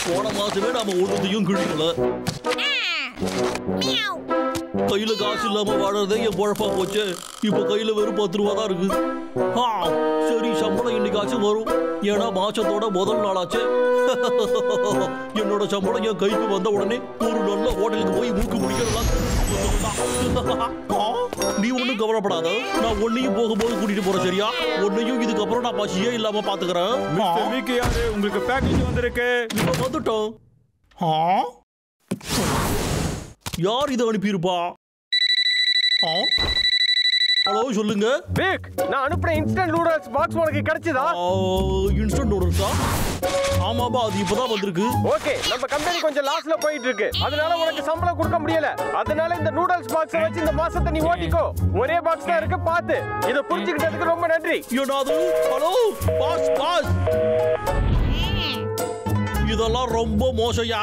போன மாசமே நாம ஒன்றுத்தையும் கிழிக்கல. கையில காசு இல்லாம வாழறதே என் பொழப்பா போச்சு. இப்ப கையில வெறும் 10 ரூபா தான் இருக்கு. சரி, சம்பளம் இன்னைக்காச்சும் வரும். ஏன்னா மாசத்தோட முதல் நாளாச்சு. என்னோட சம்பளம் என் கைக்கு வந்த உடனே ஒரு நல்ல ஹோட்டலுக்கு போய் மூக்கு முடிக்கலாம். நீ ஒன்னும் கவலைப்படாத, நான் ஒன்னையும் போகும்போது கூட்டிட்டு போறேன். சரியா? ஒன்னையும் இதுக்கப்புறம் நான் பசியே இல்லாம பாத்துக்கிறேன். உங்களுக்கு பேக்கேஜ் வந்திருக்கு. இப்ப வந்துட்டோம். யார் இதை அனுப்பியிருப்பா? ஹலோ, சொல்லுங்க. விக், நான் அனுப்புற இன்ஸ்டன்ட் நூடுல்ஸ் பாக்ஸ் உனக்கு கிடைச்சதா? இன்ஸ்டன்ட் நூடுல்ஸா? ஆமாப்பா, அது இப்பதான் வந்திருக்கு. ஓகே, நம்ம கம்பெனி கொஞ்சம் லாஸ்ல போயிட்டு இருக்கு. அதனால உனக்கு சம்பளம் கொடுக்க முடியல. அதனால இந்த நூடுல்ஸ் பாக்ஸ் வச்சு இந்த மாசத்தை நீ ஓட்டிக்கோ. ஒரே பாக்ஸ் தான் இருக்கு, பாத்து. இத புரிஞ்சுக்கிட்டதுக்கு ரொம்ப நன்றி. என்னது? Hello, boss boss. இதெல்லாம் ரொம்ப மோசம்யா.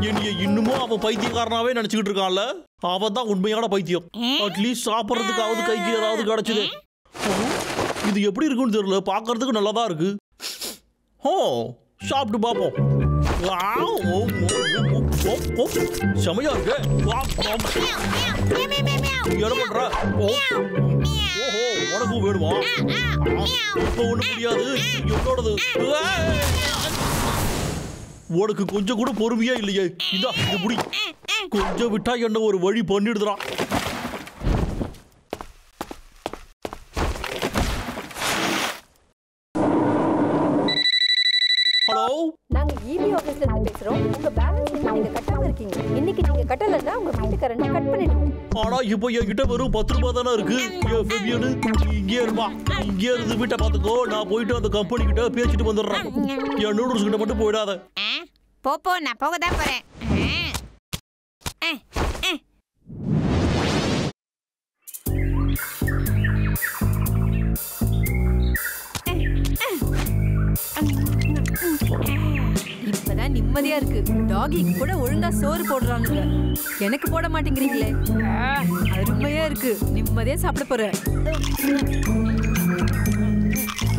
என்னைய இன்னமும் அவன் பைத்தியக்காரனாவே நினைச்சுக்கிட்டு இருக்கான்ல. அவன் தான் உண்மையான பைத்தியம். அட்லீஸ்ட் சாப்பிட்றதுக்காவது கைக்கு ஏதாவது கிடைச்சது. இது எப்படி இருக்குன்னு தெரியல, பார்க்கறதுக்கு நல்லா தான் இருக்கு. சாப்பிட்டு பார்ப்போம். செமையா இருக்கு. இடம்படுற. ஓஹோ, உனக்கும் வேணுமா? இப்ப ஒண்ணு முடியாது, என்னோடது. உனக்கு கொஞ்சம் கூட பொறுமையா இல்லையே. இதா, இது முடி. கொஞ்சம் விட்டா என்ன ஒரு வழி பண்ணிடுறான். ஹலோ, நாங்க ஈபி ஆபீஸ்ல இருந்து பேசுறோம். உங்க பேலன்ஸ் நீங்க கட்டாம இருக்கீங்க. இன்னைக்கு நீங்க கட்டலன்னா உங்க வீட்டுக்காரனை கட் பண்ணிடுவோம். ஆனா இப்போ என்கிட்ட வெறும் 10 ரூபாய் தானே இருக்கு. இங்கே இருப்பா, இங்கே இருந்து வீட்டை பாத்துக்கோ. நான் போயிட்டு அந்த கம்பெனி கிட்ட பேசிட்டு வந்துடுறேன். என் நூடுல்ஸ் கிட்ட மட்டும் போயிடாத. போ, நான் போக தான் போறேன். இப்பதான் நிம்மதியா இருக்கு. டாகிக்கு கூட ஒழுங்கா சோறு போடுறானுங்க. எனக்கு போட மாட்டேங்கிறீங்களே. அருமையா இருக்கு. நிம்மதியா சாப்பிட போறேன்.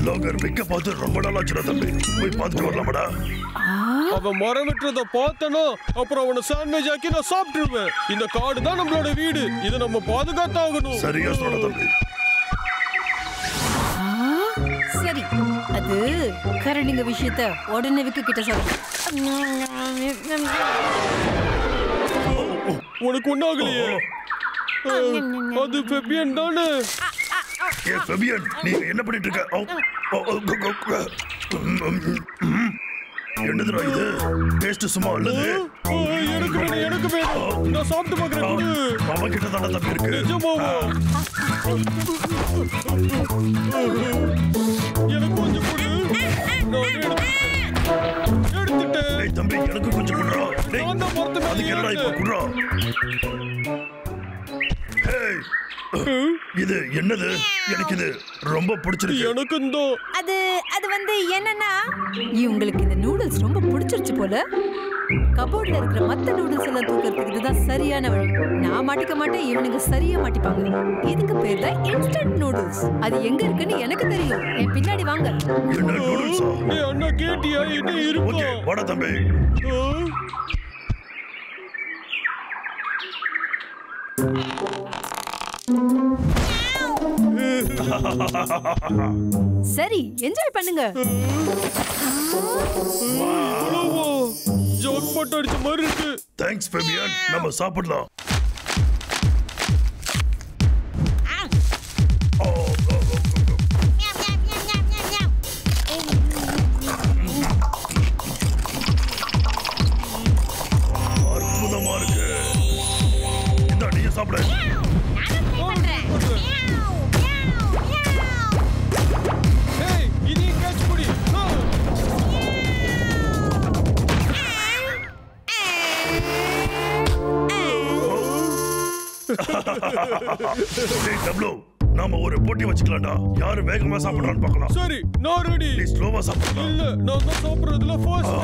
லாகர் விக்க பார்த்து ரொம்ப நாள் ஆச்சுடா தம்பி. போய் பார்த்துட்டு வரலாமடா. அவன் மரம் வெட்டுறத பார்த்தனோ அப்புறம் அவனை சாண்ட்விச் ஆக்கி நான் சாப்பிட்டுருவேன். இந்த காடு தான் நம்மளோட வீடு. இதை நம்ம பாதுகாத்தாகணும். சரியா சொல்ற தம்பி. சரி, அது கரடிங்க விஷயத்த உடனே விக்க கிட்ட சொல்றேன். உனக்கு ஒண்ணாகலையே. அது ஃபெபியன் தானே? ஃபெபியன், நீங்க என்ன பண்ணிட்டு இருக்க? என்னதுடா இது? டேஸ்ட் சும்மா அல்லது? எனக்கு வேணும். நான் சாப்பிட்டு பார்க்கறேன். அவன் கிட்ட தான தம்பி இருக்கு. நிஜமாவா? எனக்கு கொஞ்சம் கொடு. நான் எடுத்துட்டேன். டேய் தம்பி, எனக்கு கொஞ்சம் குடுறா. டேய், அதுக்கு என்னடா இப்ப குடுறா? ஹேய், இது என்னது? எனக்கு இது ரொம்ப பிடிச்சிருக்கு. எனக்கு அது வந்து என்னன்னா, உங்களுக்கு இந்த நூடுல்ஸ் ரொம்ப பிடிச்சிருச்சு போல. கபோர்ட்ல இருக்கிற மத்த நூடுல்ஸ் எல்லாம் தூக்கிறதுக்கு இதுதான் சரியான வழி. நான் மாட்டிக்க மாட்டேன், இவனுங்க சரியா மாட்டிப்பாங்க. இதுக்கு பேர் தான் இன்ஸ்டன்ட் நூடுல்ஸ். அது எங்க இருக்குன்னு எனக்கு தெரியும். என் பின்னாடி வாங்க. என்ன நூடுல்ஸா? டேய் அண்ணா, கேட்டியா? என்ன இருக்கு? ஓகே, வாடா தம்பி. சரி, என்ஜாய் பண்ணுங்க. ஜாக்பாட் அடிச்ச மாதிரி இருக்கு. தேங்க்ஸ் ஃபெபியன், நம்ம சாப்பிடலாம். அற்புதமா இருக்கு. இந்த நீ சாப்பிட. நாம ஒரு போட்டி வச்சுக்கலாம்டா. யாரு வேகமா சாப்பிடுறான்னு பார்க்கலாம். சரி, நான் ரெடி. நீ ஸ்லோவா சாப்பிடலாம். இல்ல, நான் தான் சாப்பிடுறதுல ஃபர்ஸ்ட்.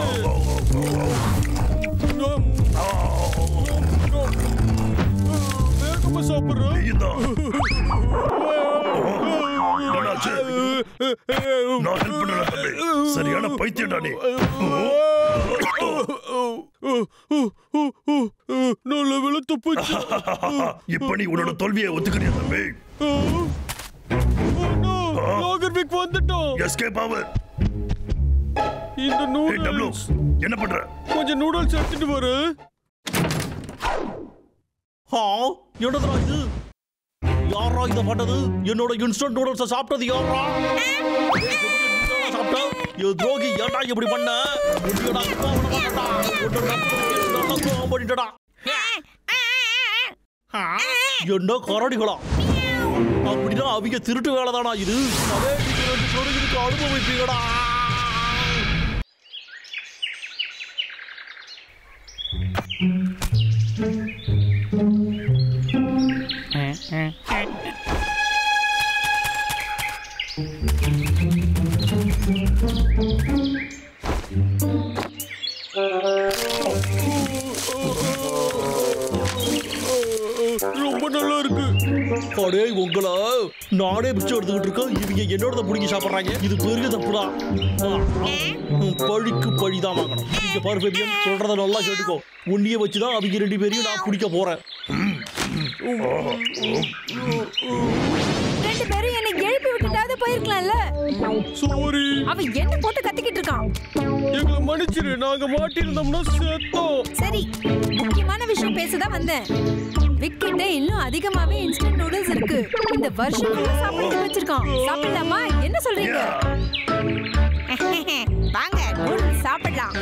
வேகமா சாப்பிடுறேன். நீதான். நான் ஹெல்ப் பண்ணல தம்பி. சரியான பைத்தியம்டா நீ. நல்ல வேளை தப்பிச்சு. இப்ப நீ உன்னோட தோல்வியை ஒத்துக்கிறியா தம்பி? நாகர்விக் வந்துட்டோம். எஸ்கேப் ஆவு. இந்த டபுள் நூடுல்ஸ் என்ன பண்ற? கொஞ்சம் நூடுல்ஸ் எடுத்துட்டு வர. என்னடா இது? யாரா இத பண்ணது? என்னோட இன்ஸ்டன்ட் நூடுல்ஸ் சாப்பிட்டது யாரா? சாப்பிட்டா யோ துரோகி, ஏன்டா இப்படி பண்ண? உன்னையடா இப்ப அவன பண்ணடா. உன்னை கோவம் பண்ணிட்டடா. என்ன கரடிகளா? அப்படின்னா அவங்க திருட்டு வேலை தானா இது? அதே நீங்க அனுபவிப்பீங்கடா. ரொம்ப நல்லா இருக்கு. அடே உங்கள நானே பிச்சை எடுத்துக்கிட்டு இருக்கேன். இவங்க என்னோட பிடிங்கி சாப்பிட்றாங்க. இது பெரிய தப்புடா. பழிக்கு பழிதான் வாங்கணும். இங்க பாரு ஃபேபியன், சொல்றத நல்லா கேட்டுக்கோ. உன்னிய வச்சுதான் அவங்க 2 பேரையும் நான் பிடிக்க போறேன். 2 பேரும் என்னை எழுப்பி விட்டுட்டாவது போயிருக்கலாம்ல. சாரி. அவன் என்ன போட்டு கத்திக்கிட்டு இருக்கான். எங்களை மன்னிச்சிரு, நாங்க மாட்டிருந்தோம்னா செத்தோம். சரி, முக்கியமான விஷயம் பேசதான் வந்தேன். விக்கிட்ட இன்னும் அதிகமாவே இன்ஸ்டன்ட் நூடுல்ஸ் இருக்கு. இந்த வருஷம் சாப்பிட்டு வச்சிருக்கான். சாப்பிடலாமா? என்ன சொல்றீங்க? வாங்க நூடுல்ஸ் சாப்பிடலாம்.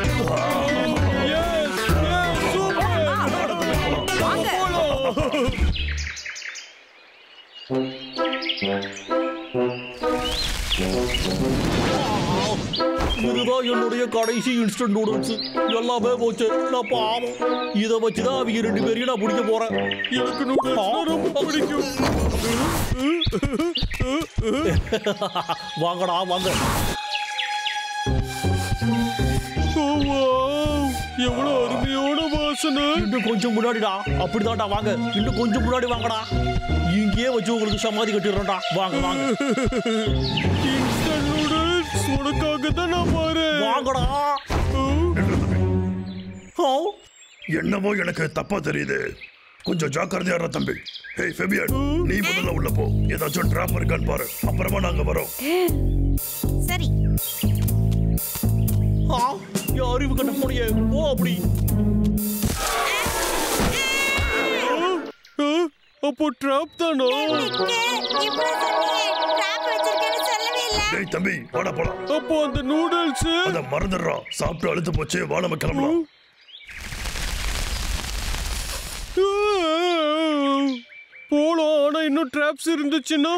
வாங்க. இதுதான் என்னுடைய கடைசி இன்ஸ்டன்ட் நூடுல்ஸ். எல்லாமே போச்சு. நான் பாவம். இதை வச்சுதான் அவங்க 2 பேரையும் நான் பிடிக்க போறேன். எனக்கு நூடுல்ஸ் ரொம்ப பிடிக்கும். வாங்கடா வாங்க. எவ்வளவு அருமையான வாசனை. இன்னும் கொஞ்சம் முன்னாடிடா. அப்படிதான்டா, வாங்க. இன்னும் கொஞ்சம் முன்னாடி வாங்கடா. இங்கேயே வச்சு உங்களுக்கு சமாதி கட்டிடுறேன்டா. வாங்க வாங்க. இன்ஸ்டன்ட் நூடுல்ஸ் உனக்காக தான் நான் வரேன். வாங்கடா. என்னவோ எனக்கு தப்பா தெரியுது. கொஞ்சம் ஜாக்கிரதையா இரு தம்பி. ஹேய் ஃபேபியன், நீ முதல்ல உள்ள போ. ஏதாச்சும் டிராப் இருக்கான்னு பாரு. அப்புறமா நாங்க வரோம். சரி. அறிவு கட்ட போனியே. ஓ அப்படி. அப்போ டிராப் தானோ? டேய் தம்பி, வாடா போலாம். அப்போ அந்த நூடுல்ஸ் அத மறந்துடுறா. சாப்பிட்டு அழுத்து போச்சு. வா நம்ம கிளம்பலாம். போலாம். ஆனா இன்னும் டிராப்ஸ் இருந்துச்சுன்னா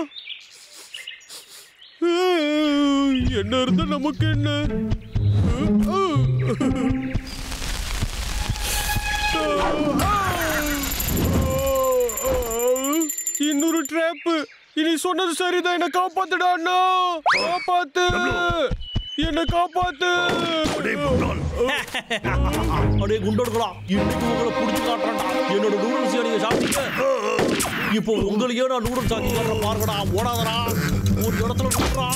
என்ன இருந்தா நமக்கு என்ன? இன்னொரு ட்ராப். இனி சொன்னது சரிதான். என்ன காப்பாத்துடா அண்ணா. காப்பாத்து. என்ன காப்பாத்து. அடே குண்டோடுகளா, இன்னைக்கு உங்களை புடிச்சு காட்டுறேன்டா. என்னோட நூடுல்ஸ் நீங்க சாப்பிட்டீங்க. இப்போ உங்களையே நான் நூடுல்ஸ் ஆக்கி காட்டுறேன். பாருங்கடா. ஓடாதடா. ஒரு இடத்துல நிற்கிறா.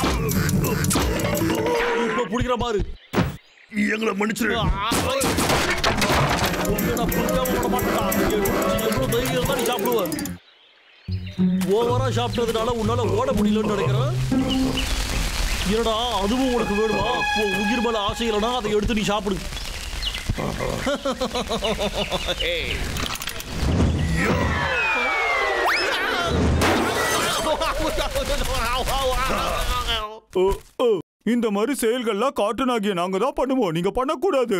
இப்போ பிடிக்கிற பாரு. எங்களை மன்னிச்சிரு. நான் பிடிக்காம விட மாட்டேன்டா. எவ்வளவு தைரியம் தான் நீ சாப்பிடுவ. ஓவரா சாப்பிட்டதுனால உன்னால ஓட முடியலன்னு நினைக்கிறேன். என்னடா அதுவும் உனக்கு வேணுமா? உன் உயிர் மேல ஆசை இல்லைன்னா அதை எடுத்து நீ சாப்பிடு. இந்த மாதிரி செயல்கள்லாம் கார்ட்டூன் ஆகிய நாங்க தான் பண்ணுவோம். நீங்க பண்ணக்கூடாது.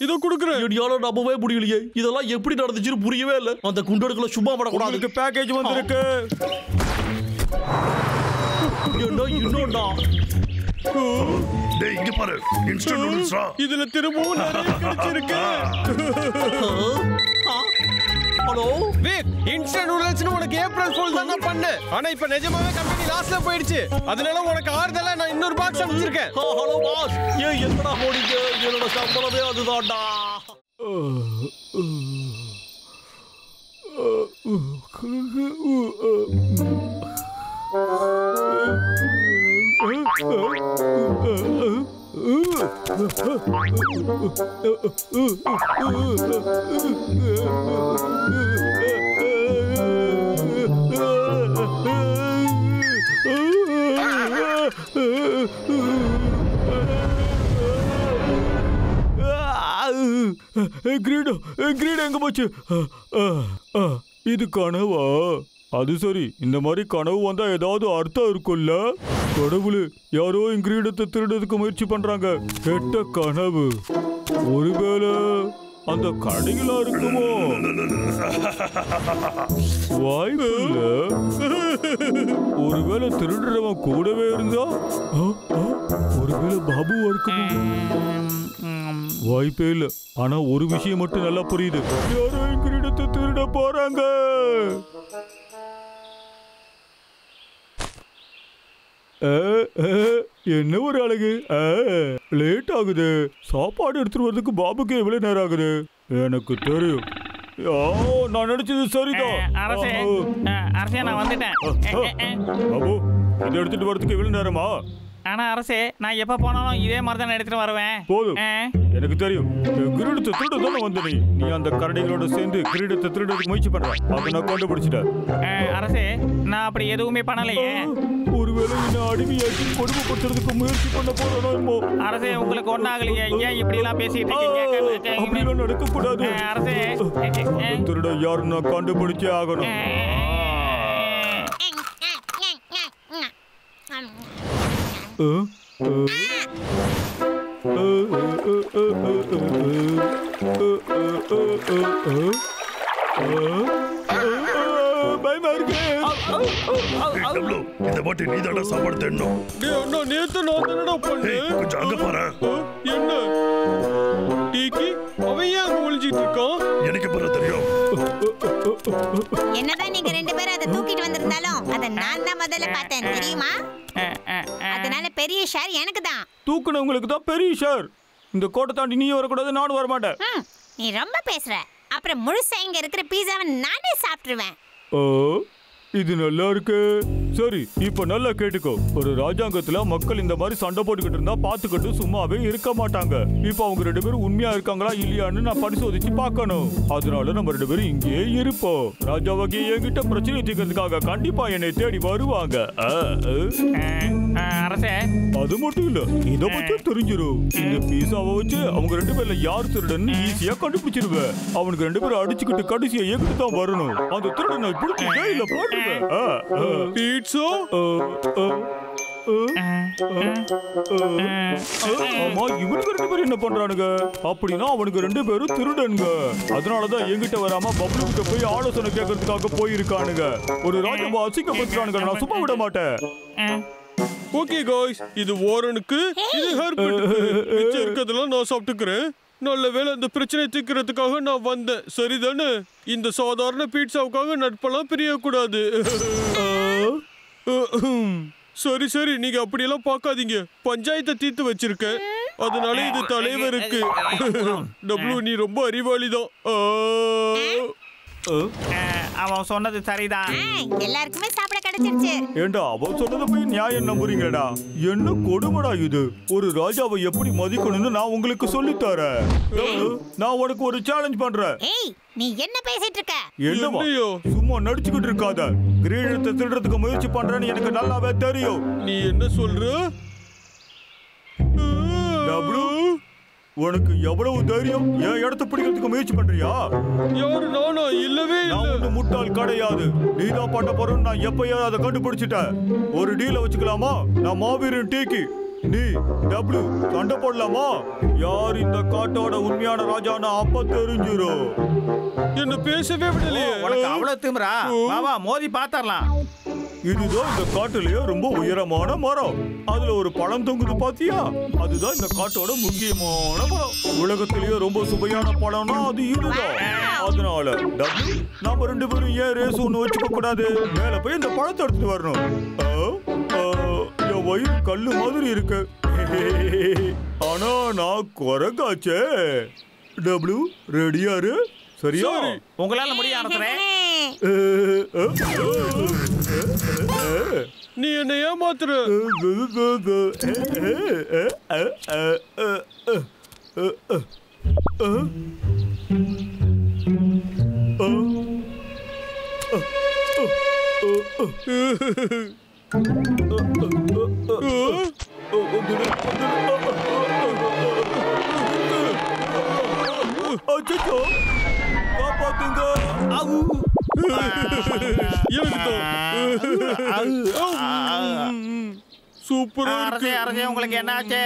இதோ குடுக்குறேன். என்னால நம்பவே முடியலையே. இதெல்லாம் எப்படி நடந்துச்சுன்னு புரியவே இல்லை. அந்த குண்டடுக்களை சும்மா படக்கூடாது. பேக்கேஜ் வந்திருக்கு. என்ன இன்னொன்னா? டேய் இங்க பாரு. இன்ஸ்டன்ட் நூடுல்ஸ்ரா. இதுல திரும்பவும் நிறைய கிடைச்சிருக்கு. ஹலோ விக், இன்ஸ்டன்ட் நூடுல்ஸ்னு உனக்கு ஏப்ரல் ஃபூல் தான் பண்ணேன். ஆனா இப்ப நிஜமாவே கம்பெனி லாஸ்ல போயிடுச்சு. அதனால உனக்கு ஆறுதலா நான் இன்னொரு பாக்ஸ் அனுப்பிச்சிருக்கேன். Hello boss. ஏன் என்னடா போனீங்க? என்னோட சம்பளமே அதுதான்டா. கிரீட் எங்க போச்சு? இது கனவா? அது சரி, இந்த மாதிரி கனவு வந்தா ஏதாவது அர்த்தம் இருக்கும்ல? கடவுளே, யாரோ கிரீடத்தை திருடுறதுக்கு முயற்சி பண்றாங்க. கெட்ட கனவு. ஒருவேளை அந்த கடைகளா இருக்குமோ? வாய்ப்பு இல்ல. ஒருவேளை திருடுறவன் கூடவே இருந்தா ஒருவேளை பாபுவா இருக்குமோ? வாய்ப்பே இல்ல. ஆனா ஒரு விஷயம் மட்டும் நல்லா புரியுது, யாரோ கிரீடத்தை திருட போறாங்க. என்ன ஒரு அழகு. லேட் ஆகுது. சாப்பாடு எடுத்துட்டு வரதுக்கு பாபுக்கு எவ்வளவு நேரம் ஆகுது? எனக்கு தெரியும். நான் நினைச்சது சரிதான். அரசே, நான் வந்துட்டேன். பாபு, இதை எடுத்துட்டு வரதுக்கு எவ்வளவு நேரமா? ஆனா அரசே, நான் எப்ப போனாலும் இதே மாதிரி தான் எடுத்துட்டு வருவேன். போதும், எனக்கு தெரியும். கிரீடத்தை திருட தானே வந்த நீ அந்த கரடிகளோட சேர்ந்து கிரீடத்தை திருடதுக்கு முயற்சி பண்ற. அதை நான் கண்டுபிடிச்சிட்டேன். அரசே, நான் அப்படி எதுவுமே பண்ணலையே. ஒருவேளை என்ன அடிமையாக்கி கொடுமைப்படுத்துறதுக்கு முயற்சி பண்ண போறோமோ? அரசே, உங்களுக்கு ஒன்னாகலையே, ஏன் இப்படி எல்லாம் பேசிட்டு இருக்கீங்க? அப்படிலாம் நடக்க கூடாது. அரசே, திருட யாருன்னு நான் கண்டுபிடிச்சே ஆகணும். பயமா இருக்கு. இந்த வாட்டி நீ தானே சாப்பாடு தேடணும். நேத்து நான் தானடா பண்ணேன். கொஞ்சம் அங்க பாரு. என்ன டீக்கி, அவன் ஏன் ஒளிஞ்சிட்டு இருக்கான்? எனக்கு பிறகு தெரியும். என்னதான் நீங்க ரெண்டு பேரும் அதை தூக்கிட்டு வந்திருந்தாலும் அதை நான் தான் முதல்ல பார்த்தேன், தெரியுமா? அதனால பெரிய ஷேர் எனக்கு தான். தூக்குனவங்களுக்கு தான் பெரிய ஷேர். இந்த கோட்டை தாண்டி நீ வரக்கூடாது, நானும் வரமாட்டேன். நீ ரொம்ப பேசுற. அப்புறம் முழுசா இங்க இருக்கிற பீஸாவை நானே சாப்பிட்டுருவேன். இது நல்லா இருக்கு. சரி, இப்ப நல்லா கேட்டுக்கோ. ஒரு ராஜாங்கத்துல மக்கள் இந்த மாதிரி சண்டை போட்டுக்கிட்டு இருந்தா பாத்துக்கிட்டு சும்மாவே இருக்க மாட்டாங்க. இப்ப அவங்க ரெண்டு பேரும் உண்மையா இருக்காங்களா இல்லையான்னு நான் பரிசோதிச்சு பார்க்கணும். அதனால நம்ம ரெண்டு பேரும் இங்கே இருப்போம். ராஜாவாகி என்கிட்ட பிரச்சனை தீர்க்கிறதுக்காக கண்டிப்பா என்னை தேடி வருவாங்க. அரசே, அது மட்டும் இல்ல, இத பத்தி தெரிஞ்சிரும். இந்த பீஸாவை வச்சு அவங்க ரெண்டு பேர்ல யார் திருடன்னு ஈஸியா கண்டுபிடிச்சிருவேன். அவனுக்கு ரெண்டு பேரும் அடிச்சுக்கிட்டு கடைசியா எங்கிட்டு தான் வரணும். அந்த திருடனை பிடிச்சி ஜெயில போட்டுருவேன். பீட்சா? ஆமா, இவனுக்கு ரெண்டு பேரும் என்ன பண்றானுங்க? அப்படின்னா அவனுக்கு ரெண்டு பேரும் திருடனுங்க. அதனாலதான் எங்கிட்ட வராம பப்ளு கிட்ட போய் ஆலோசனை கேட்கறதுக்காக போயிருக்கானுங்க. ஒரு ராஜாவை அசிங்கப்படுத்துறானுங்க. நான் சும்மா விட மாட்டேன். ஓகே காய்ஸ், இது வாரனுக்கு, இது ஹெர்பர்ட்டுக்கு. மிச்சம் இருக்கிறதெல்லாம் நான் சாப்பிட்டுக்கிறேன். நல்ல வேளை இந்த பிரச்சனை தீர்க்கிறதுக்காக நான் வந்தேன், சரிதானே? இந்த சாதாரண பீட்சாவுக்காக நட்பெல்லாம் பிரியக்கூடாது. சரி சரி, நீங்க அப்படியெல்லாம் பார்க்காதீங்க. பஞ்சாயத்தை தீர்த்து வச்சிருக்கேன், அதனால இது தலைவருக்கு. டபுள்யூ, நீ ரொம்ப அறிவாளிதான். அவன் சொன்னது சரிதான். எல்லாருக்குமே சாப்பிட கிடைச்சிருச்சு. ஏண்டா, அவன் சொன்னதை போய் நியாயம் நம்புறீங்கடா? என்ன கொடுமடா இது? ஒரு ராஜாவை எப்படி மதிக்கணும்னு நான் உங்களுக்கு சொல்லித் தரேன். நான் உனக்கு ஒரு சேலஞ்ச் பண்றேன். ஏய், நீ என்ன பேசிட்டு இருக்க? என்னவா? சும்மா நடிச்சுக்கிட்டு இருக்காத. கிரீடத்தை திருடுறதுக்கு முயற்சி பண்றேன்னு எனக்கு நல்லாவே தெரியும். நீ என்ன சொல்ற? டபுள்யூ, உனக்கு எவ்வளவு தைரியம்? என் இடத்தை பிடிக்கிறதுக்கு முயற்சி பண்றியா? யாரு? நானா? இல்லவே நான் இல்ல. ஒண்ணு முட்டாள் கிடையாது. நீதான் பண்ண போறேன்னு நான் எப்பயாவது அதை கண்டுபிடிச்சிட்டேன். ஒரு டீல வச்சுக்கலாமா? நான் மாவீரன் டீக்கி, நீ டபுள்யூ சண்டை போடலாமா? யார் இந்த காட்டோட உண்மையான ராஜானா அப்ப தெரிஞ்சிரும். என்ன பேசவே விடலையே. உனக்கு அவ்வளவு திமிரா? வா மோதி பாத்தரலாம். இதுதான் இந்த காட்டுலயே ரொம்ப உயரமான மரம். அதுல ஒரு பழம் தொங்குது பாத்தியா? அதுதான் இந்த காட்டோட முக்கியமான பழம். உலகத்திலேயே ரொம்ப சுவையான பழம்னா அது இதுதான். அதனால டபுள்யூ, நாம ரெண்டு பேரும் ஏன் ரேஸ் ஒண்ணு வச்சுக்க கூடாது? மேல போய் இந்த பழத்தை எடுத்துட்டு வரணும். என் வயிறு கல்லு மாதிரி இருக்கு. ஆனா நான் குரங்காச்சே. டபுள்யூ, ரெடியாரு? சரியா? உங்களால முடியும் அரசரே. நீ என்ன ஏமாத்துற. காப்பாத்துங்க. சூப்பரா அரசே அரசே உங்களுக்கு என்ன ஆச்சு?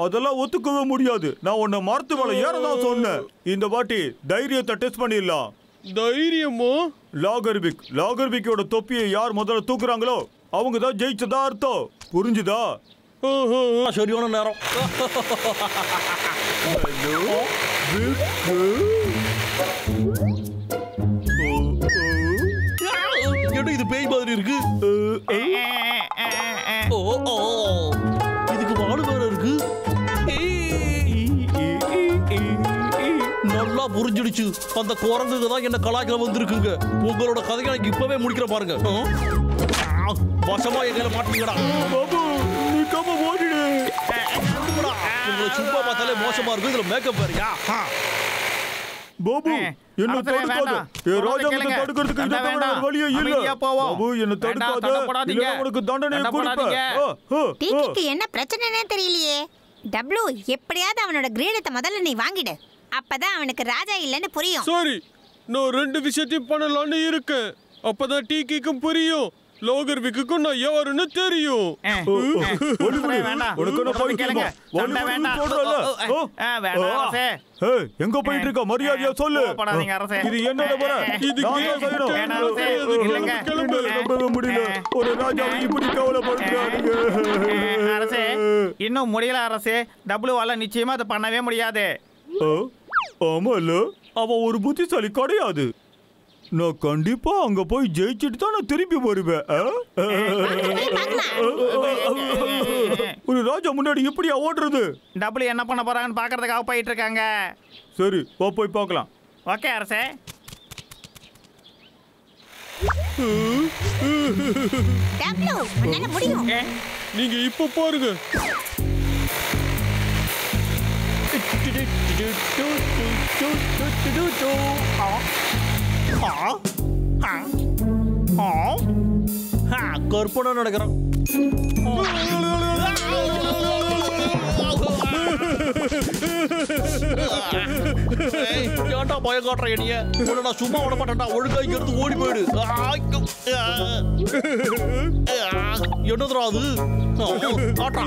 அதெல்லாம் ஒத்துக்கவே முடியாது. நான் உன்னை மரத்து மேல ஏறதான் சொன்னேன். இந்த வாட்டி தைரியத்தை டெஸ்ட் பண்ணிடலாம். தைரியமோ? லாகர்விக்கோட தொப்பியை யார் முதல்ல தூக்குறாங்களோ அவங்க தான் ஜெயிச்சதா அர்த்தம். புரிஞ்சுதா? சரியான நேரம். என்ன இது பேய் மாதிரி இருக்கு? இதுக்கு வாடு வேற இருக்கு. நல்லா புரிஞ்சிடுச்சு. அந்த குரங்குங்க தான் என்ன கலாய்க்க வந்திருக்குங்க. உங்களோட கதையை எனக்கு இப்பவே முடிக்கிற பாருங்க. வசமா எங்களை மாட்டீங்கடா. பாபு நிக்காம ஓடிடு. உங்களை சும்மா பார்த்தாலே மோசமா இருக்கு. இதுல மேக்கப் வேறயா? பாபு என்ன தடுக்காத. ராஜாவை தடுக்கிறதுக்கு இந்த தவிர வழியே இல்ல. பாபு என்ன தடுக்காத. இல்ல உனக்கு தண்டனை கொடுப்பேன். டிகிக்கு என்ன பிரச்சனைனே தெரியலையே. டப்ளூ எப்படியாவது அவனோட கிரீடத்தை முதல்ல நீ வாங்கிடு. அப்பதான் அவனுக்கு ராஜா இல்லைன்னு புரியும். சாரி, நான் 2 விஷயத்தையும் பண்ணலான்னு இருக்கேன். அப்பதான் டிகிக்கும் புரியும், லோகர்விக்கும் நான் யாருன்னு தெரியும். எங்க போயிட்டு இருக்க? மரியாதையா சொல்லு. இது என்னோட முறை. முடியல. ஒரு ராஜாவை இப்படி கவலைப்படுறாங்க. அரசே இன்னும் முடியல அரசே. டபுள்யூவால நிச்சயமா அதை பண்ணவே முடியாது. ஆமால, அவன் ஒரு புத்திசாலி கிடையாது. நான் கண்டிப்பா அங்க போய் ஜெயிச்சுட்டு தான் நான் திரும்பி வருவேன். ஒரு ராஜா முன்னாடி எப்படியா ஓடுறது? டபுள் என்ன பண்ண போறாங்கன்னு பாக்குறதுக்காக போயிட்டு இருக்காங்க. சரி போய் பார்க்கலாம். ஓகே அரசே. டப்ளூ உன்னால முடியும். நீங்க இப்ப பாருங்க. கற்பனை நடக்கிறான். ஏன்டா பயம் காட்டுற என்னைய? நான் சும்மா விட மாட்டேன்டா. ஒழுங்கா இங்க இருந்து ஓடி போயிடு. என்னதுரா அது? காட்டுறா.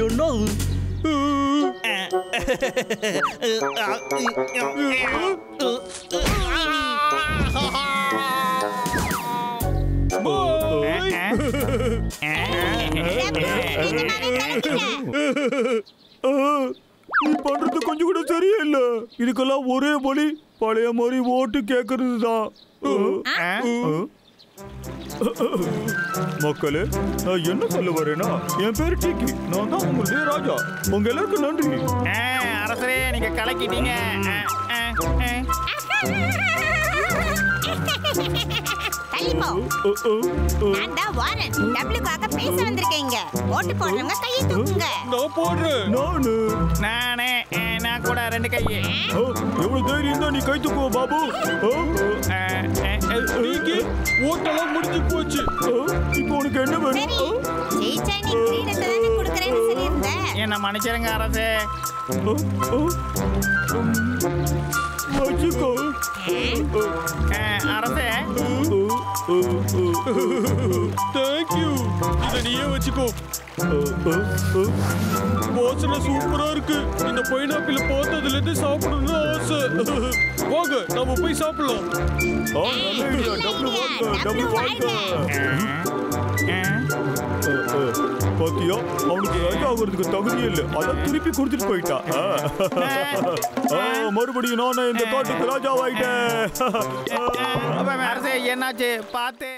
என்ன நீ பண்றது கொஞ்சம் கூட சரியில்லை. இதுக்கெல்லாம் ஒரே வழி பழைய மாதிரி ஓட்டு கேட்கறது தான். மக்களே, நான் என்ன சொல்ல வரேன்னா, என் பேரு டிகி. நான் தான் உங்களுடைய ராஜா. உங்க எல்லாருக்கும் நன்றி. அரசரே நீங்க கலக்கிட்டீங்க. தள்ளிப்போ. நான் தான் வாரன். டப்ளூக்காக பேச வந்திருக்கேங்க. ஓட்டு போடுறவங்க கையை தூக்குங்க. நான் போடுறேன். நானே நான் கூட 2 கை. எவ்வளவு தைரியம் தான் நீ கை தூக்குவ பாபு? ஓட்டெல்லாம் முடிஞ்சு போச்சு. இப்போ உனக்கு என்ன வேணும்? சரி, ஜெயிச்சா நீ கிரீடத்தை தானே கொடுக்கறேன்னு சொல்லியிருந்த. என்ன மன்னிச்சிருங்க அரசே. வச்சுக்கோ அரசே. தேங்க்யூ. இதை நீயே வச்சுக்கோ. வாசனை சூப்பரா இருக்கு. இந்த பைனாப்பிள் பார்த்ததுல இருந்து சாப்பிடணும்னு ஆசை. வாங்க நாம போய் சாப்பிடலாம். பாத்தியா, அவனுக்கு ராஜா ஆகுறதுக்கு தகுதி இல்லை. அதான் திருப்பி கொடுத்துட்டு போயிட்டா. மறுபடியும் நானே இந்த காட்டுக்கு ராஜாவாயிட்டேன். அரசே என்னாச்சு பார்த்து.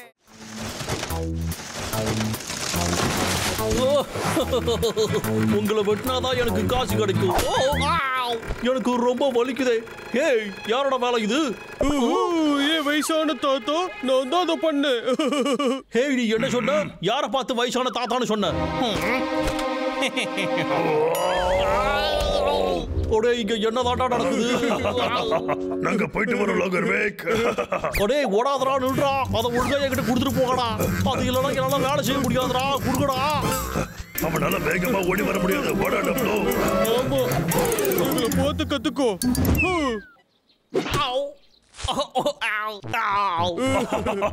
உங்களை வெட்டினாதான் எனக்கு காசு கிடைக்கும். எனக்கு ரொம்ப வலிக்குதே. ஏய், யாரோட வேலை இது? ஏ வயசான தாத்தா, நான் தான் அதை பண்ணேன். ஹேய், நீ என்ன சொன்ன? யாரை பார்த்து வயசான தாத்தான்னு சொன்ன? ஒடே, இங்க என்னதாண்டா நடக்குது? நாங்க போயிட்டு வரோம் லாகர்வேக். ஒடே, ஓடாதடா, நில்றா. அதை ஒழுங்கா என்கிட்ட கொடுத்துட்டு போகடா. அது இல்லைன்னா என்னால வேலை செய்ய முடியாதுடா. குடுக்கடா. அவனால வேகமா ஓடி வர முடியாது. ஓடா டப்ளூ. ஆமா, இவங்களை பார்த்து கத்துக்கோ.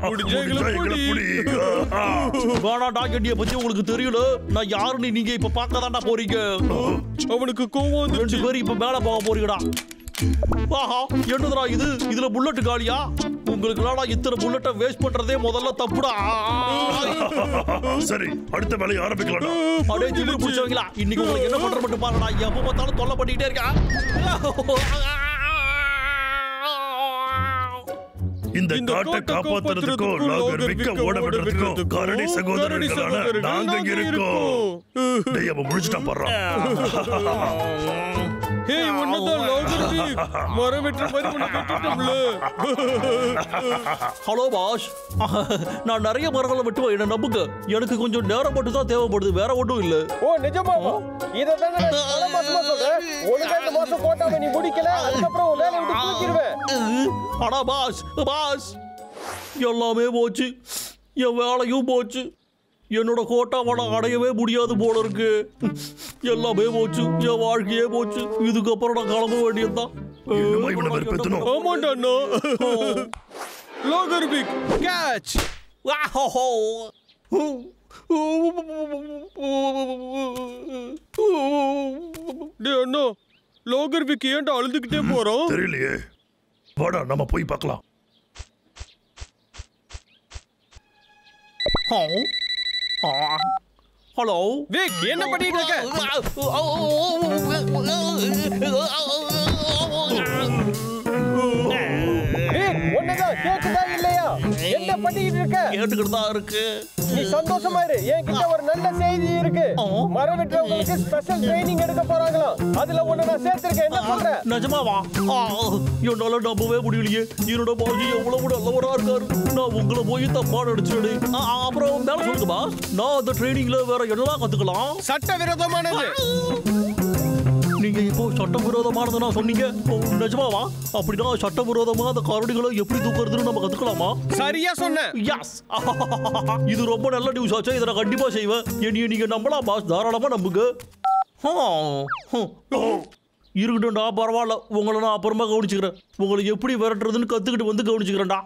முடிஞ்சா எங்களை புடி. வேணாண்டா, கெட்டிய பத்தி உங்களுக்கு தெரியல. நான் யாருன்னு நீங்க இப்ப பார்க்கதாண்டா போறீங்க. அவனுக்கு கோவம் வந்து 2 பேரும் இப்ப மேல போக போறீங்கடா. ஆஹா, என்னதுடா இது? இதுல புல்லட் காலியா? உங்களுக்கு இத்தனை புல்லட்டை வேஸ்ட் பண்றதே முதல்ல தப்புடா. சரி, அடுத்த வேலையை ஆரம்பிக்கலாம். அப்படியே ஜில்லு பிடிச்சவங்களா, இன்னைக்கு உங்களுக்கு என்ன பண்ற மட்டும் பாருடா. எப்ப பார்த்தாலும் தொல்லை பண்ணிக்கிட்டே இருக்கா. இந்த காட்டை காப்பாத்துறதுக்கும் லாகர்வேக்க ஓட விடுறதுக்கும் கரடி சகோதரர்களான நாங்க இருக்கோம். டேய், அவன் முடிச்சிட்டான் பாரு. ஹே, ஒன்னதான் லாகர்வேக் மரம் வெட்டுற மாதிரி ஒண்ணு வெட்டிட்டோம்ல. ஹலோ பாஷ், நான் நிறைய மரங்களை வெட்டுவேன், என்ன நம்புங்க. எனக்கு கொஞ்சம் நேரம் மட்டும் தான் தேவைப்படுது, வேற ஒன்றும் இல்ல. ஓ நிஜமாவா? இத தான பல மாசமா சொல்றேன். ஒழுங்கா இந்த மாசம் கோட்டாவை நீ முடிக்கல, அதுக்கப்புறம் உன் வேலையை விட்டு தூக்கிடுவேன். ஆனா பாஷ், எல்லாமே போச்சு. என் வேலையும் போச்சு. என்னோட கோட்டாவை அடையவே முடியாது போல இருக்கு. எல்லாமே போச்சு. என் வாழ்க்கையே போச்சு. இதுக்கப்புறம் நான் கிளம்ப வேண்டியதுதான். ஆமாண்டா அண்ணா. லாகர்வேக் கேட்ச். டேய் அண்ணா, லாகர்வேக் ஏன்டா அழுதுகிட்டே போறோம்? தெரியலையே. வாடா, நம்ம போய் பார்க்கலாம். ஹலோ வேக், என்ன பண்ணிட்டு இருக்க? வேக், ஒன்னதான் கேக்குதா இல்லையா? என்ன பண்ணிட்டு இருக்க? கேட்டுக்கிட்டு தான் இருக்கு. நீ சந்தோஷமா இரு. என்கிட்ட ஒரு நல்ல செய்தி இருக்கு. மரம் வெட்டுறவங்களுக்கு ஸ்பெஷல் ட்ரைனிங் எடுக்க போறாங்களாம். அதுல ஒண்ணு நான் சேர்த்திருக்கேன். என்ன சொல்ற? நிஜமாவா? என்னால நம்பவே முடியலையே. என்னோட பாஜி எவ்வளவு நல்லவரா இருக்காரு. நான் உங்களை போய் தப்பா நடிச்சேடு. அப்புறம் மேல சொல்லுங்க பாஸ், நான் அந்த ட்ரைனிங்ல வேற என்னெல்லாம் கத்துக்கலாம்? சட்டவிரோதமானது. நீங்க இப்போ சட்டவிரோதமானதுன்னா சொன்னீங்க. நிஜமாவா? அப்படின்னா சட்டவிரோதமா அந்த கரடிகளை எப்படி தூக்குறதுன்னு நம்ம கத்துக்கலாமா? சரியா சொன்ன. எஸ். இது ரொம்ப நல்ல நியூஸ் ஆச்சு. இதை நான் கண்டிப்பா செய்வேன். என்னைய நீங்க நம்பலாம் பாஸ், தாராளமா நம்புங்க. இருக்கட்டும்டா, பரவாயில்ல. உங்களை நான் அப்புறமா கவனிச்சுக்கிறேன். உங்களை எப்படி விரட்டுறதுன்னு கத்துக்கிட்டு வந்து கவனிச்சுக்கிறேன்டா.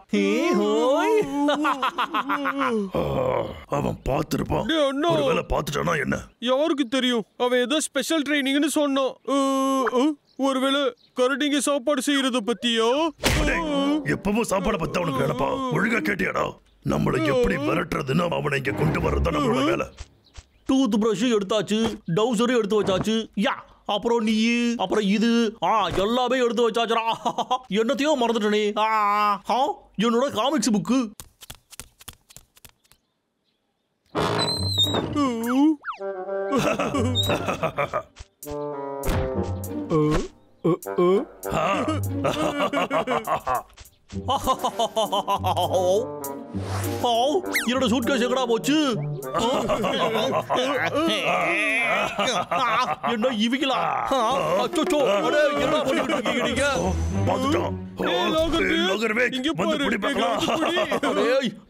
அவன் பார்த்திருப்பான். ஒருவேளை பார்த்துட்டானா என்ன? யாருக்கு தெரியும்? அவன் ஏதோ ஸ்பெஷல் ட்ரைனிங்னு சொன்னான். ஒருவேளை கரடிங்க சாப்பாடு செய்யறத பத்தியா? எப்பவும் சாப்பாடு பத்தி அவனுக்கு நினைப்பா. ஒழுங்கா கேட்டியாடா? நம்மளை எப்படி விரட்டுறதுன்னு அவனை இங்க கொண்டு வர்றதுதான் நம்மளோட வேலை. டூத் பிரஷ் எடுத்தாச்சு, டவுசரும் எடுத்து வச்சாச்சு. யா, அப்புறம் நீ, அப்புறம் இது, எல்லாமே எடுத்து வச்சாச்சுடா. என்னத்தையோ மறந்துட்டனே. என்னோட காமிக்ஸ் புக்கு. என்னோட சூட்கேஸ் எங்கடா போச்சு? என்ன இவங்களா? அச்சோ, என்ன பண்ணிட்டு இருக்கீங்க நீங்க?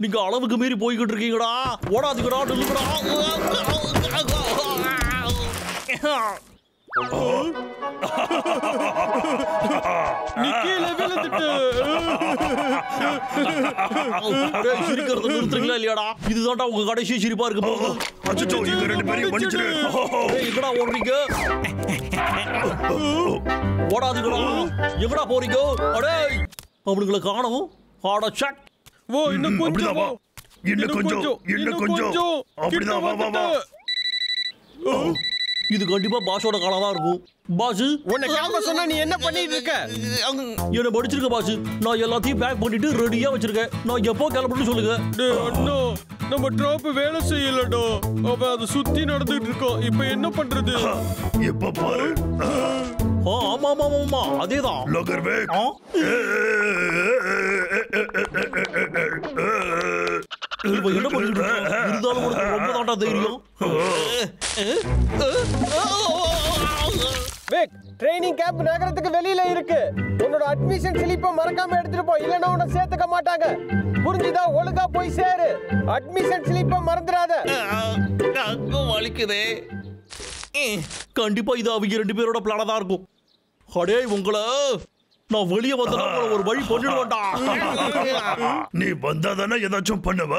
நீங்க அளவுக்கு மீறி போய்கிட்டு இருக்கீங்கடா. ஓடாதீங்கடா, நில்லுங்கடா. சிரிக்கிறது நிறுத்துறீங்களா இல்லையாடா? இதுதான்டா உங்க கடைசி சிரிப்பா இருக்கு போகுது. எங்கடா ஓடுறீங்க? ஓடாதீங்கடா. எங்கடா போறீங்க? அடே, அவனுங்களை காணோம். இன்னும் கொஞ்சம் அப்படிதான். வா வா வா. இது கண்டிப்பா பாஷோட காலா தான் இருக்கும். பாஸ், உன்னை கிளம்ப சொன்னா நீ என்ன பண்ணிட்டு இருக்க? என்ன படிச்சிருக்க பாஸ்? நான் எல்லாத்தையும் பேக் பண்ணிட்டு ரெடியா வச்சிருக்கேன். நான் எப்போ கிளம்பணும்னு சொல்லுங்க. அண்ணா, நம்ம டிராப் வேலை செய்யலடா. அவன் அதை சுத்தி நடந்துட்டு இருக்கான். இப்ப என்ன பண்றது? எப்ப பாரு ஆமா ஆமா ஆமா அதேதான். லோகர் வேக் இவன் என்ன பண்ணிட்டு இருக்கான்? இருந்தாலும் உனக்கு ரொம்ப தாண்டா தைரியம். வேக் ட்ரைனிங் கேம்ப் நகரத்துக்கு வெளியில இருக்கு. உன்னோட அட்மிஷன் ஸ்லிப்பை மறக்காம எடுத்துட்டு போ, இல்லனா உன்னை சேர்த்துக்க மாட்டாங்க. புரிஞ்சுதா? ஒழுங்கா போய் சேரு. அட்மிஷன் ஸ்லிப்பை மறந்துடாத. வலிக்குதே. கண்டிப்பா இது அவங்க 2 பேரோட பிளானா தான் இருக்கும். அடே உங்களை நான் வெளியே வந்தா ஒரு வழி பண்ணிடுவேன்டா. நீ வந்தாதானே ஏதாச்சும் பண்ணுவ.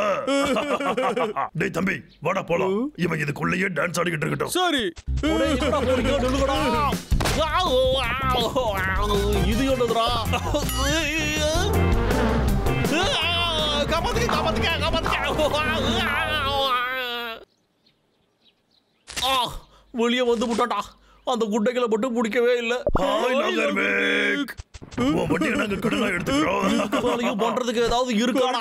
டேய் தம்பி வாடா போலாம். இவன் இதுக்குள்ளேயே டான்ஸ் ஆடிக்கிட்டு இருக்கட்டும். சரி. இது என்னதுடா? காப்பாத்துக்க காப்பாத்துக்க காப்பாத்துக்க. வெளியே வந்து விட்டாடா. அந்த குட்டைகளை மட்டும் பிடிக்கவே இல்லை. ஹாய் லோகர் வேக். ஓ வண்டியை நாங்க கடனா எடுத்துக்கிறோம். பண்றதுக்கு ஏதாவது இருக்காடா?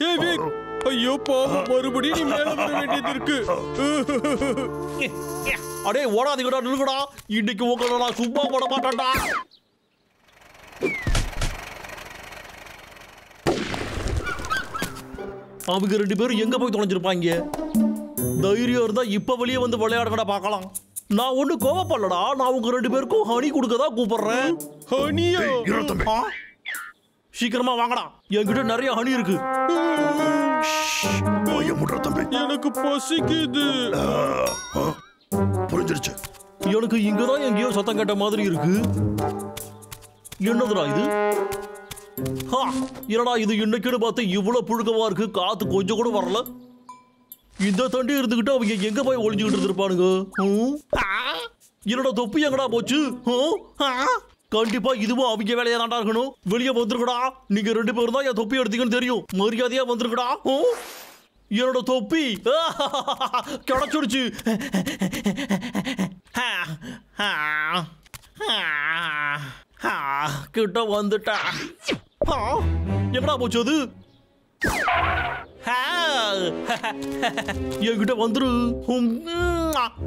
ஏய் வேக், ஐயோ பாவம், மறுபடியும் நீ மேல வர வேண்டியது இருக்கு. அடே ஓடாதீங்கடா, நில்லுங்கடா. இன்னைக்கு உங்களை நான் சும்மா போட மாட்டேன்டா. அவங்க 2 பேரும் எங்க போய் தொலைஞ்சிருப்பாங்க? தைரியம் இருந்தா இப்ப வெளியே வந்து விளையாடுங்கடா பார்க்கலாம். நான் ஒண்ணு கோவப்படலடா. நான் உங்க 2 பேருக்கும் ஹனி கொடுக்கதான் கூப்பிடுறேன். ஹனியா? சீக்கிரமா வாங்கடா, என்கிட்ட நிறைய ஹனி இருக்கு. எனக்கு பசிக்குது. புரிஞ்சிருச்சு. எனக்கு இங்கதான் எங்கேயோ சத்தம் கேட்ட மாதிரி இருக்கு. என்னதுடா இது? என்னடா இது? இன்னைக்குன்னு பார்த்து இவ்வளவு புழுக்கமா இருக்கு. காத்து கொஞ்சம் கூட வரல. இந்த தண்டி இருந்துகிட்டு அவங்க எங்க போய் ஒளிஞ்சுக்கிட்டு இருந்திருப்பானுங்க? என்னோட தொப்பி எங்கடா போச்சு? கண்டிப்பா இதுவும் அவங்க வேலையா தாண்டா இருக்கணும். வெளியே வந்துருக்கடா. நீங்க 2 பேரும் தான் என் தொப்பி எடுத்தீங்கன்னு தெரியும். மரியாதையா வந்துருக்கடா. என்னோட தொப்பி கிடைச்சிடுச்சு. கிட்ட வந்துட்டா. எங்கடா போச்சு அது? என்கிட்ட வந்துரு.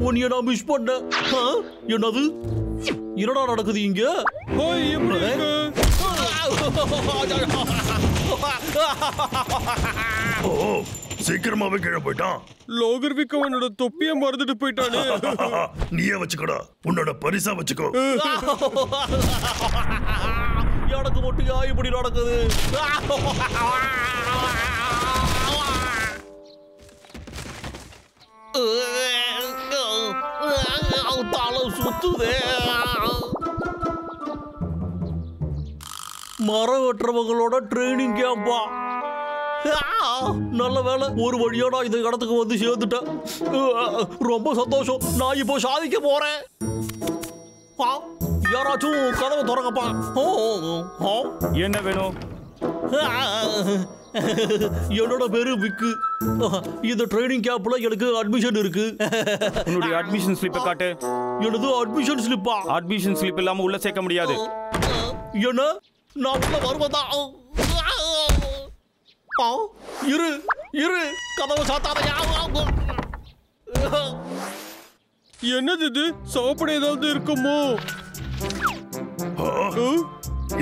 உன்னைய நான் மிஸ் பண்ண. என்னது? என்னடா நடக்குது இங்க? சீக்கிரமாவே கீழே போயிட்டான். லோகர் விக் அவனோட தொப்பியை மறந்துட்டு போயிட்டானே. நீயே வச்சுக்கடா, உன்னோட பரிசா வச்சுக்கோ. எனக்கு மட்டும் யா இப்படி நடக்குது? தலை சுத்துதே. மரம் வெட்டுறவங்களோட ட்ரைனிங் கேம்பா. நல்ல வேலை, ஒரு வழியா நான் இந்த இடத்துக்கு வந்து சேர்ந்துட்டேன். ரொம்ப சந்தோஷம். நான் இப்போ சாதிக்க போறேன். யாராச்சும் கதவை திறங்கப்பா. என்ன வேணும்? என்னோட பேரு விக்கு. இந்த ட்ரைனிங் கேம்ப்ல எனக்கு அட்மிஷன் இருக்கு. உன்னுடைய அட்மிஷன் ஸ்லிப்பை காட்டு. எனது அட்மிஷன் ஸ்லிப்பா? அட்மிஷன் ஸ்லிப் இல்லாம உள்ள சேர்க்க முடியாது. என்ன? நான் உள்ள வருவதா? இரு இரு, கதவை சாத்தாதையா. என்னது இது? சாப்பிட ஏதாவது இருக்குமோ?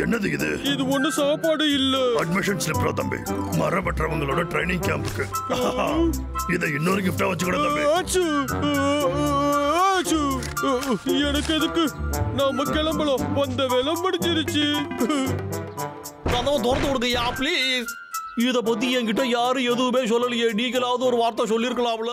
என்னது இது? இது ஒண்ணு சாப்பாடு இல்ல. அட்மிஷன் ஸ்லிப்ரா தம்பி. மரபற்றவங்களோட ட்ரைனிங் கேம்புக்கு. இதை இன்னொரு கிஃப்டா வச்சுக்கூட தம்பி. எனக்கு எதுக்கு? நாம கிளம்பலாம். வந்த வேலை முடிஞ்சிருச்சு. கதவை திறந்து கொடுங்கய்யா ப்ளீஸ். இத பத்தி என்கிட்ட யாரும் எதுவுமே சொல்லலையே. நீங்களாவது ஒரு வார்த்தை சொல்லிருக்கலாம்ல.